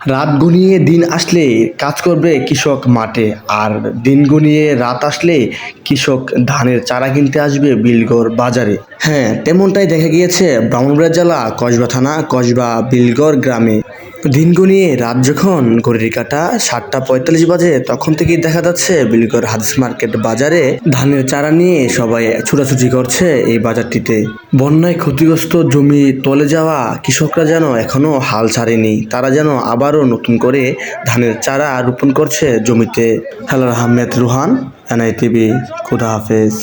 রাত গনিয়ে দিন আসলে কাজ করবে কৃষক মাঠে, আর দিন গনিয়ে রাত আসলে কৃষক ধানের চারা কিনতে আসবে বিলগড় বাজারে। হ্যাঁ, তেমনটাই দেখা গিয়েছে ব্রাহ্মণবাড়িয়া জেলা কসবা থানা কসবা বিলগড় গ্রামে। দিন গনিয়ে রাত যখন ঘড়ির কাঁটা 7:45 বাজে, তখন থেকেই দেখা যাচ্ছে বিলগড় হাদিস মার্কেট বাজারে ধানের চারা নিয়ে সবাই ছুটাছুটি করছে এই বাজারটিতে। বন্যায় ক্ষতিগ্রস্ত জমি তলে যাওয়া কৃষকরা যেন এখনো হাল ছাড়েনি, তারা যেন আবারও নতুন করে ধানের চারা রোপণ করছে জমিতে। হেলাল আহমেদ রুহান, NITV, খুদা হাফেজ।